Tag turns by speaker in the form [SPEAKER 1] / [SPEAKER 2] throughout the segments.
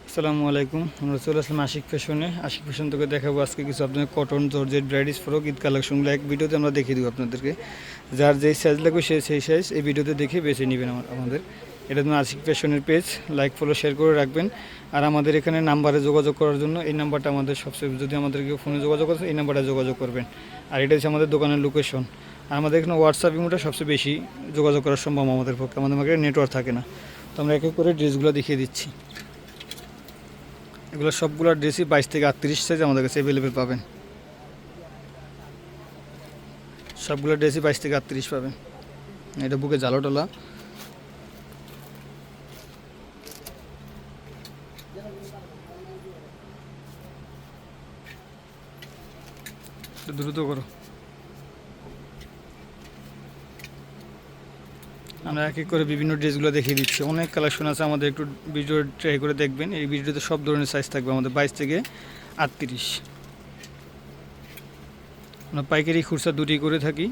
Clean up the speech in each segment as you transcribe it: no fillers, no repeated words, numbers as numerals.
[SPEAKER 1] আসসালামু আলাইকুম। আমরা চলে আসলাম আশিক ফ্যাশনে। আশিক ফ্যাশন থেকে দেখাবো আজকে কিছু আপনাদের কটন, জর্জেট, ব্রাইডিস ফ্রক, ঈদ কালেকশনগুলো এক ভিডিওতে আমরা দেখিয়ে দেবো আপনাদেরকে। যার যেই সাইজ লাগবে সেই সাইজ এই ভিডিওতে দেখে বেছে নেবেন আমাদের। এটা জন্য আশিক ফ্যাশনের পেজ লাইক, ফলো, শেয়ার করে রাখবেন। আর আমাদের এখানে নাম্বারে যোগাযোগ করার জন্য এই নাম্বারটা আমাদের সবচেয়ে, যদি আমাদেরকে ফোনে যোগাযোগ করছে এই নাম্বারটা যোগাযোগ করবেন। আর এটা হচ্ছে আমাদের দোকানের লোকেশন। আর আমাদের এখানে হোয়াটসঅ্যাপ ইমোটা সবচেয়ে বেশি যোগাযোগ করা সম্ভব আমাদের পক্ষে, আমাদের মার্কেটে নেটওয়ার্ক থাকে না। তো আমরা এক এক করে ড্রেসগুলো দেখিয়ে দিচ্ছি। এগুলো সবগুলো ড্রেসই 22 থেকে 38 সাইজ আমাদের কাছে অ্যাভেলেবেল পাবেন। সবগুলো ড্রেসই 22 থেকে 38 পাবেন। এটা বুকে জালোটলা, দ্রুত করো। আমরা এক এক করে বিভিন্ন ড্রেসগুলো দেখিয়ে দিচ্ছি। অনেক কালেকশন আছে আমাদের, একটু ভিডিও ট্রাই করে দেখবেন। এই ভিডিওতে সব ধরনের সাইজ থাকবে আমাদের 22 থেকে 38। আমরা পাইকারি খুচরা দুটি করে থাকি।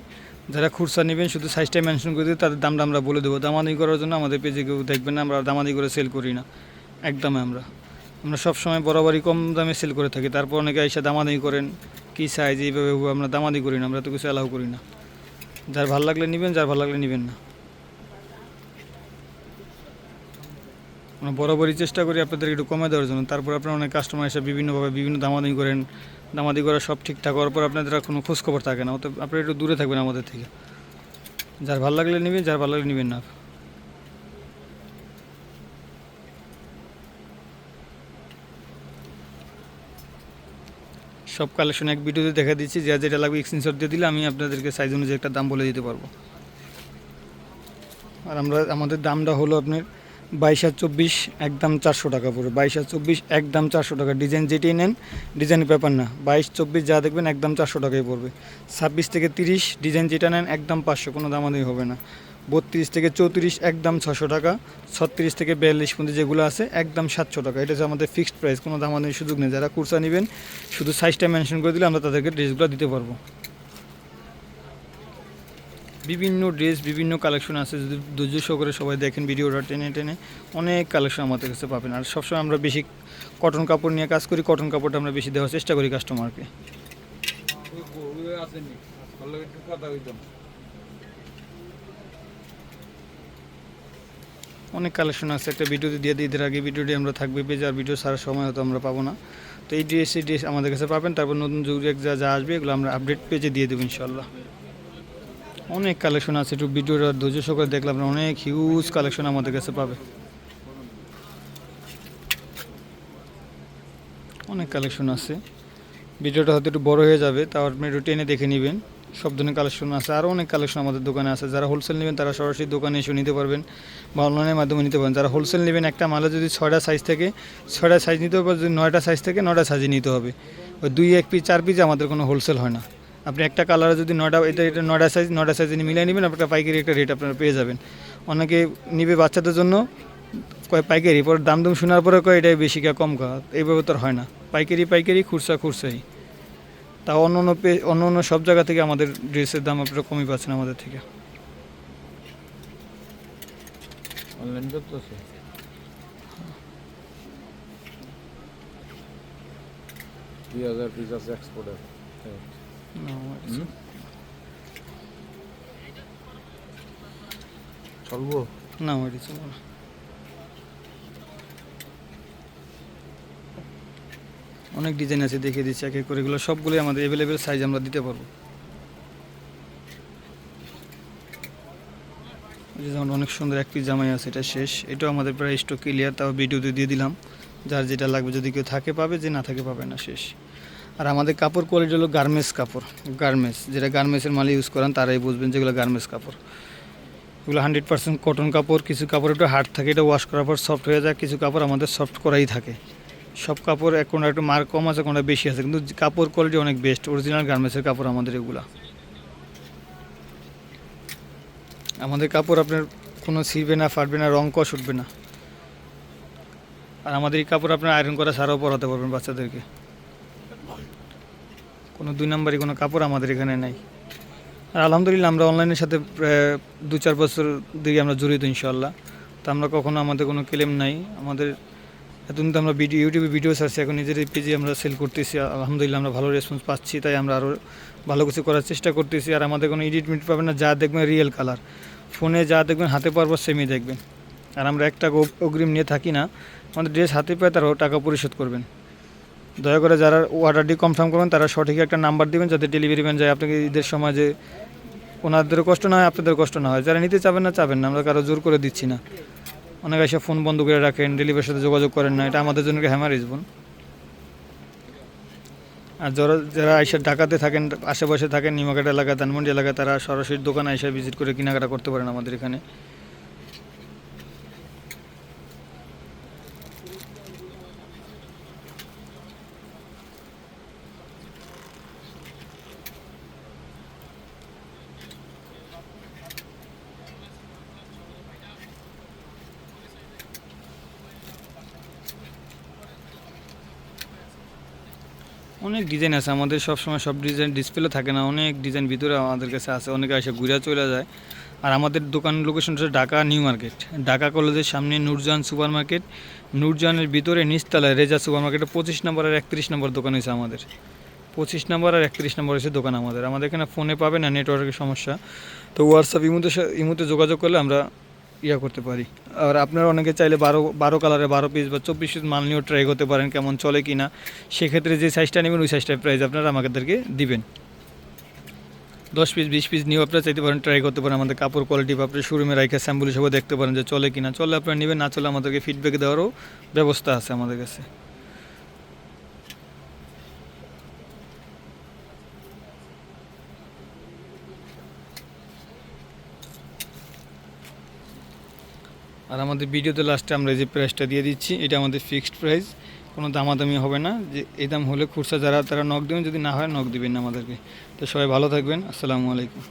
[SPEAKER 1] যারা খুচরা নেবেন শুধু সাইজটাই মেনশন করে দিয়ে তাদের দামটা আমরা বলে দেবো। দামাদি করার জন্য আমাদের পেজে কেউ দেখবেন না, আমরা দামাদি করে সেল করি না, একদমই আমরা সবসময় বরাবরই কম দামে সেল করে থাকি। তারপর অনেকে এসে দামাদি করেন, কী সাইজ এইভাবে, আমরা দামাদি করি না, আমরা তো কিছু অ্যালাউ করি না। যার ভালো লাগলে নেবেন, যার ভালো লাগলে নেবেন না। আমরা বরাবরই চেষ্টা করি আপনাদের একটু কমে দেওয়ার জন্য। তারপর আপনারা অনেক কাস্টমার এসে বিভিন্নভাবে বিভিন্ন দামাদামি করেন, দামাদি করা সব ঠিকঠাক হওয়ার পর আপনাদের আর কোনো খোঁজখবর থাকে না। অত আপনারা একটু দূরে থাকবেন আমাদের থেকে। যার ভালো লাগলে নেবেন, যার ভালো লাগলে নেবেন না। সব কালেকশন এক ভিডিওতে দেখা দিচ্ছি। যা যেটা লাগবে স্ক্রিনশট দিয়ে দিলে আমি আপনাদেরকে সাইজ অনুযায়ী একটা দাম বলে দিতে পারবো। আর আমাদের দামটা হলো আপনার 22 আর 24 একদম 400 টাকা পড়বে। 22 আর 24 একদম 400 টাকা। ডিজাইন যেটাই নেন, ডিজাইনের ব্যাপার না। 22, 24 যা দেখবেন একদম 400 টাকাই পড়বে। 26 থেকে 30 ডিজাইন যেটা নেন একদম 500, কোনো দামাদামি হবে না। 32 থেকে 34 একদম 600 টাকা। 36 থেকে 42 পর্যন্ত যেগুলো আছে একদম 700 টাকা। এটা হচ্ছে আমাদের ফিক্সড প্রাইস, কোনো দামাদামির সুযোগ নেই। যারা কুর্সা নেবেন শুধু সাইজটা মেনশন করে দিলে আমরা তাদেরকে ড্রেসগুলো দিতে পারবো। বিভিন্ন ড্রেস, বিভিন্ন কালেকশন আছে। যদি ধৈর্য সহকারে সবাই দেখেন ভিডিওটা টেনে টেনে, অনেক কালেকশন আমাদের কাছে পাবেন। আর সবসময় আমরা বেশি কটন কাপড় নিয়ে কাজ করি। কটন কাপড়টা আমরা বেশি দেওয়ার চেষ্টা করি কাস্টমারকে। অনেক কালেকশন আছে, একটা ভিডিওতে দিয়ে দিই। এর আগে ভিডিওটি আমরা থাকবে পেজে, আর ভিডিও সারার সময় হয়তো আমরা পাবো না। তো এই ড্রেস আমাদের কাছে পাবেন। তারপর নতুন যুগে যা যা আসবে এগুলো আমরা আপডেট পেজে দিয়ে দেবো ইনশাল্লাহ। অনেক কালেকশন আছে, একটু ভিডিওটা ধৈর্য সহকারে দেখলাম না, অনেক হিউজ কালেকশন আমাদের কাছে পাবে। অনেক কালেকশন আছে। ভিডিওটা হয়তো একটু বড় হয়ে যাবে, তাও আপনি একটু টেনে দেখে নেবেন। সব ধরনের কালেকশন আছে, আরও অনেক কালেকশন আমাদের দোকানে আছে। যারা হোলসেল নেবেন তারা সরাসরি দোকানে এসে নিতে পারবেন বা অনলাইনের মাধ্যমে নিতে পারেন। যারা হোলসেল নেবেন, একটা মালে যদি 6টা সাইজ থেকে 6টা সাইজ নিতে হবে, যদি 9টা সাইজ থেকে 9টা সাইজে নিতে হবে। ওই 2-1 পিস 4 পিস আমাদের কোনো হোলসেল হয় না। আপনি একটা কালারে যদি 9টা, এটা 9টা সাইজে মিলিয়ে নেবেন, আপনার পাইকারি একটা রেট আপনারা পেয়ে যাবেন। অনেকে নিবে বাচ্চাদের জন্য, কয় পাইকারি, পরে দাম শোনার পরে কয় এটাই বেশি কা কম কা, এইভাবে তো আর হয় না। পাইকারি, খুচরাই। তা অন্য সব জায়গা থেকে আমাদের ড্রেসের দাম আপনারা কমই পাচ্ছেন আমাদের থেকে।
[SPEAKER 2] অনলাইন করতেছে 2000 পিস আছে এক্সপোর্টার। চলবো
[SPEAKER 1] না ওইটি চলবো না। অনেক ডিজাইন আছে, দেখিয়ে দিচ্ছি এক এক করে। এগুলো সবগুলোই আমাদের অ্যাভেলেবেল সাইজ আমরা দিতে পারবো। যেমন অনেক সুন্দর এক পিস জামাই আছে, এটা শেষ। এটাও আমাদের প্রায় স্টক ক্লিয়ার, তাও ভিডিওতে দিয়ে দিলাম। যার যেটা লাগবে, যদি কেউ থাকে পাবে, যে না থাকে পাবে না, শেষ। আর আমাদের কাপড় কোয়ালিটি হলো গার্মেন্টস কাপড়। গার্মেন্টস, যেটা গার্মেন্টসের মালে ইউজ করেন তারাই বুঝবেন যেগুলো গার্মেন্টস কাপড়। এগুলো 100% কটন কাপড়। কিছু কাপড় একটু হার্ড থাকে, এটা ওয়াশ করার পর সফট হয়ে যায়। কিছু কাপড় আমাদের সফট করাই থাকে। সব কাপড় কোনটা একটু মার্ক কম আছে, কোনটা বেশি আছে, কিন্তু কাপড় কোয়ালিটি অনেক বেস্ট। অরিজিনাল গার্মেন্টসের কাপড় আমাদের এগুলা। আমাদের কাপড় আপনার কোনো ছিঁড়বে না, ফাটবে না, রং কষ উঠবে না। আর আমাদের এই কাপড় আপনার আয়রন করা ছাড়াও পরাতে পারবেন বাচ্চাদেরকে। কোনো 2 নম্বরই কোনো কাপড় আমাদের এখানে নাই। আর আলহামদুলিল্লাহ আমরা অনলাইনের সাথে 2-4 বছর দিকে আমরা জড়িত ইনশাল্লাহ। তো আমরা কখনো, আমাদের কোনো ক্লেম নাই। আমাদের এতদিন তো আমরা ইউটিউবে ভিডিও ছাড়ছি, এখন নিজের পেজে আমরা সেল করতেছি, আলহামদুলিল্লাহ আমরা ভালো রেসপন্স পাচ্ছি, তাই আমরা আরও ভালো কিছু করার চেষ্টা করতেছি। আর আমাদের কোনো এডিট মিট পাবেন না, যা দেখবেন রিয়েল কালার, ফোনে যা দেখবেন হাতে পারবো সেমই দেখবেন। আর আমরা এক টাকা অগ্রিম নিয়ে থাকি না, আমাদের ড্রেস হাতে পায় তারাও টাকা পরিশোধ করবেন। দয়া করে যারা অর্ডারটি কনফার্ম করবেন তারা সঠিক একটা নাম্বার দিবেন, যাতে ডেলিভারি ম্যান যায় আপনাকে ঈদের সময়, যে ওনাদেরও কষ্ট না হয় আপনাদের কষ্ট না হয়। যারা নিতে চাবেন না চাবেন না, আমরা কারো জোর করে দিচ্ছি না। অনেক এসে ফোন বন্ধ করে রাখেন, ডেলিভারির সাথে যোগাযোগ করেন না, এটা আমাদের জন্য হ্যামারেজ বোন। আর যারা এসে ঢাকাতে থাকেন, আশেপাশে থাকেন, নিমাঘাট এলাকা, ধানমন্ডি এলাকা, তারা সরাসরি দোকানে এসে ভিজিট করে কেনাকাটা করতে পারেন আমাদের এখানে। অনেক ডিজাইন আছে আমাদের, সবসময় সব ডিজাইন ডিসপ্লে থাকে না, অনেক ডিজাইন ভিতরে আমাদের কাছে আছে, অনেকে এসে ঘুরে চলে যায়। আর আমাদের দোকান লোকেশন হচ্ছে ঢাকা নিউ মার্কেট, ঢাকা কলেজের সামনে নূরজাহান সুপার মার্কেট, নূরজাহানের ভিতরে নিচতলায় রেজা সুপার মার্কেটে 25 নম্বর আর 31 নম্বর দোকান হয়েছে আমাদের। 25 নম্বর আর 31 নম্বর হচ্ছে দোকান আমাদের। আমাদের এখানে ফোনে পাবে না, নেটওয়ার্কের সমস্যা, তো হোয়াটসঅ্যাপ ইমুতে যোগাযোগ করলে আমরা করতে পারি। আর আপনারা অনেকে চাইলে 12 কালারে 12 পিস বা 24 পিস মাল নিয়েও ট্রাই করতে পারেন কেমন চলে কি না। সেক্ষেত্রে যে সাইজটা নেবেন ওই সাইজটার প্রাইস আপনারা আমাদেরকে দিবেন। 10 পিস 20 পিস নিয়েও আপনারা চাইতে পারেন, ট্রাই করতে পারেন। আমাদের কাপড় কোয়ালিটি বা আপনার শোরুমে রাখা স্যাম্পল হিসেবে দেখতে পারেন যে চলে কি না। চলে আপনারা নেবেন, না চলে আমাদেরকে ফিডব্যাক দেওয়ারও ব্যবস্থা আছে আমাদের কাছে। আর আমাদের ভিডিওতে লাস্টে আমরা এই যে প্রাইসটা দিয়ে দিচ্ছি, এটা আমাদের ফিক্সড প্রাইস, কোনো দামাদামি হবে না। যে এই দাম হলে খুচরা যারা তারা নক দেবেন, যদি না হয় নক দিবেন না আমাদেরকে। তো সবাই ভালো থাকবেন, আসসালামু আলাইকুম।